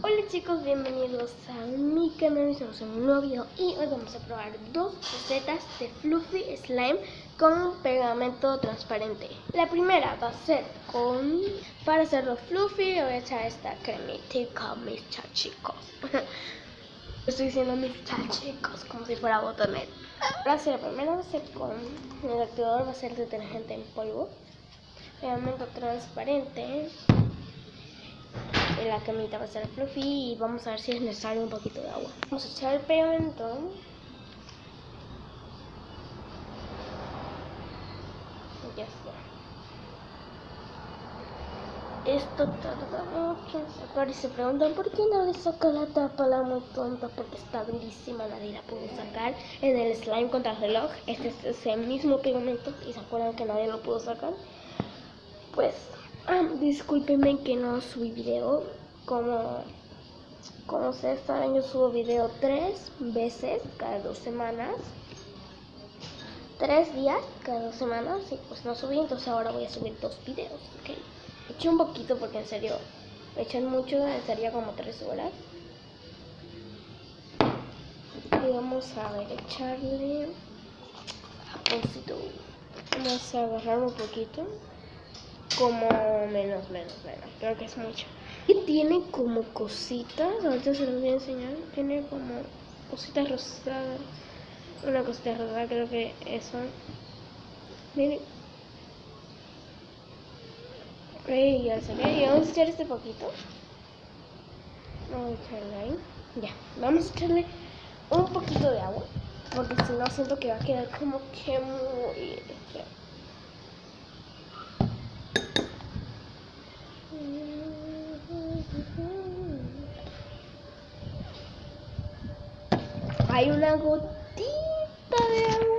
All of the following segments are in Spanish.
Hola chicos, bienvenidos a mi canal, estamos en un nuevo video y hoy vamos a probar dos recetas de Fluffy Slime con pegamento transparente. La primera va a ser para hacerlo fluffy, le voy a echar esta cremita, mis chachicos. Estoy diciendo mis chachicos como si fuera botonet. Ahora sí, la primera va a ser con el activador, va a ser detergente en polvo, pegamento transparente. La cremita va a ser fluffy y vamos a ver si es necesario un poquito de agua. Vamos a echar el pegamento. Ya está. Esto tarda mucho en sacar y se preguntan por qué no le saca la tapa, la muy tonta, porque está durísima, nadie la pudo sacar. En el slime contra el reloj, este es ese mismo pegamento y se acuerdan que nadie lo pudo sacar. Pues, discúlpenme que no subí video. Como ustedes saben, yo subo video 3 veces cada 2 semanas. 3 días cada 2 semanas. Y pues no subí, entonces ahora voy a subir 2 videos, ¿ok? Eché un poquito porque en serio, echan mucho, sería como 3 horas. Y vamos a ver, echarle japoncito. Vamos a agarrar un poquito. Como menos, creo que es mucho. Y tiene como cositas, ahorita se los voy a enseñar. Tiene como cositas rosadas. Una cosita rosada, creo que eso. Miren. Ok, ya se ve. Y vamos a echar este poquito. Vamos a echarle ahí. Ya, vamos a echarle un poquito de agua. Porque si no, siento que va a quedar como que muy feo. Hay una gotita de agua.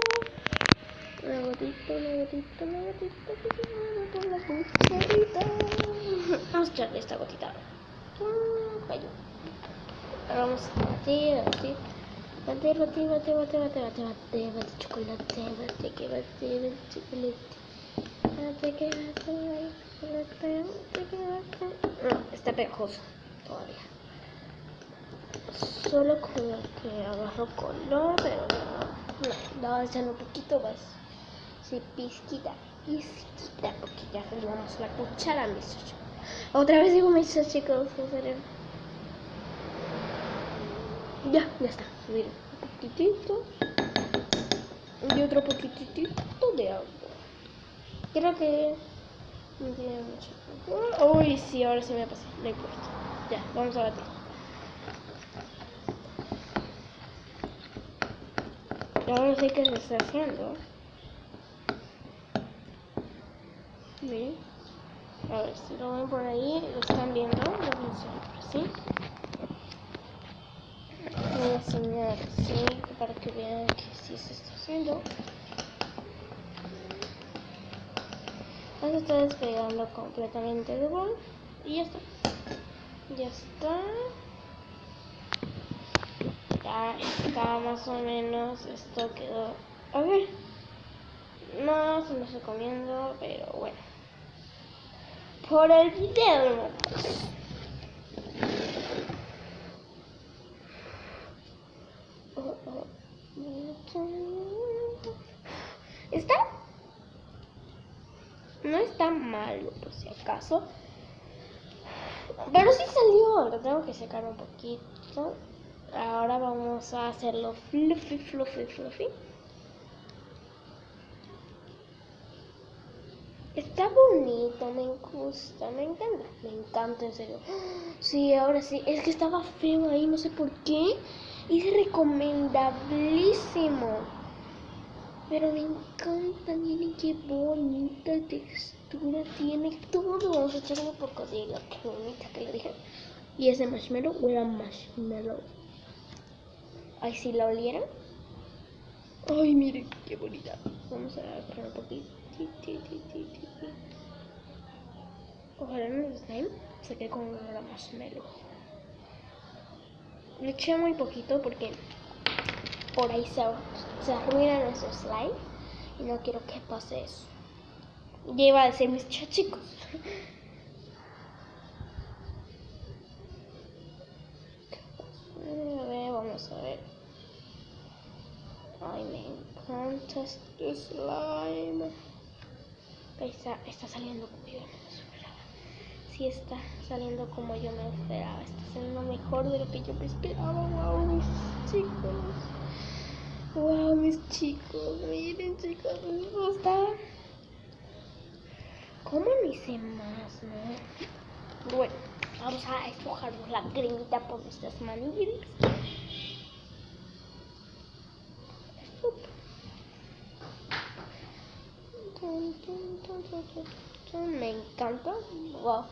Una gotita por la cucharita. Vamos a echarle esta gotita. Ahora vamos a batir chocolate, está pegajoso todavía. Solo con el que agarró color, pero no, vamos a echarle un poquito más. Sí, pizquita, porque ya rellenamos la cuchara, mis chicos. Otra vez digo mis chicos, en serio. Ya está. Miren, un poquitito y otro poquitito de agua. Creo que no tiene mucho. Uy, sí, ahora sí me pasé, no importa. Ya, vamos a batir. Ahora sé qué se está haciendo. Miren. A ver si lo ven por ahí, lo están viendo. Lo voy a enseñar así. Voy a enseñar así para que vean que sí se está haciendo. Ya se está despegando completamente de bol. Y ya está. Ya está. Ya está más o menos. Esto quedó. A ver. No se los recomiendo, pero bueno. Por el video. ¿Está? No está malo, por si acaso. Pero sí salió. Lo tengo que secar un poquito. Ahora vamos a hacerlo fluffy. Está bonito, me gusta, me encanta, en serio. Sí, ahora sí, es que estaba feo ahí, no sé por qué. Es recomendabilísimo. Pero me encanta, miren qué bonita textura tiene todo. Vamos a echarle un poco de la cremita que le dije. Y ese marshmallow huele a marshmallow. Ay, si la olieran. Ay, miren qué bonita. Vamos a agarrar un poquito. Ojalá en el slime se quede con olor a marshmallow. Le eché muy poquito porque por ahí se arruina nuestro slime y no quiero que pase eso. Ya iba a decir mis chicos. Ay, me encanta este slime. Está saliendo como yo me esperaba. Sí, está saliendo como yo me esperaba. Está saliendo mejor de lo que yo me esperaba. Wow, mis chicos. Wow, mis chicos. Miren, chicos, me gusta. ¿Cómo no hice más, no? Bueno, vamos a esfojarnos la cremita por nuestras manillas. Me encanta. Wow,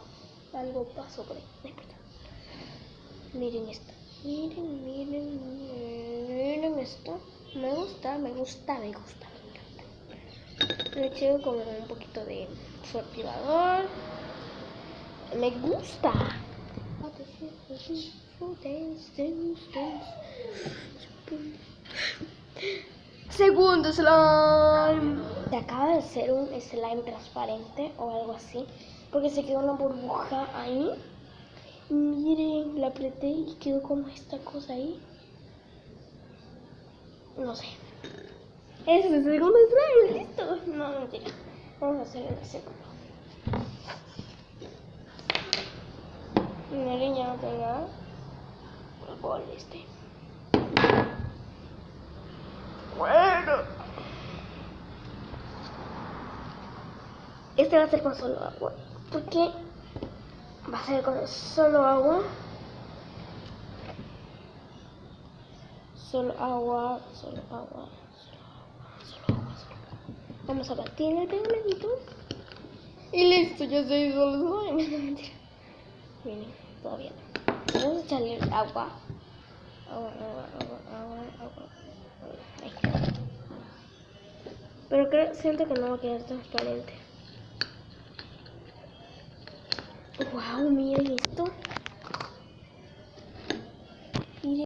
algo pasó por ahí. No importa. Miren esto. Miren esto. Me gusta. Me encanta. Le eché como un poquito de su activador. Me gusta. Segundo slime. Se acaba de hacer un slime transparente o algo así, porque se quedó una burbuja ahí. Miren, la apreté y quedó como esta cosa ahí. No sé. Ese es el segundo slime, listo. No, mentira. Vamos a hacer el segundo. Miren, ya no tengo nada. El bol este. Bueno. Este va a ser con solo agua. ¿Por qué? Va a ser con solo agua. Solo agua. Vamos a batir el pegamento. Y listo, ya se hizo el slime. No, mentira. Miren, todavía no. Vamos a echarle agua. Agua. Ahí. Pero siento que no va a quedar transparente. Wow, miren esto.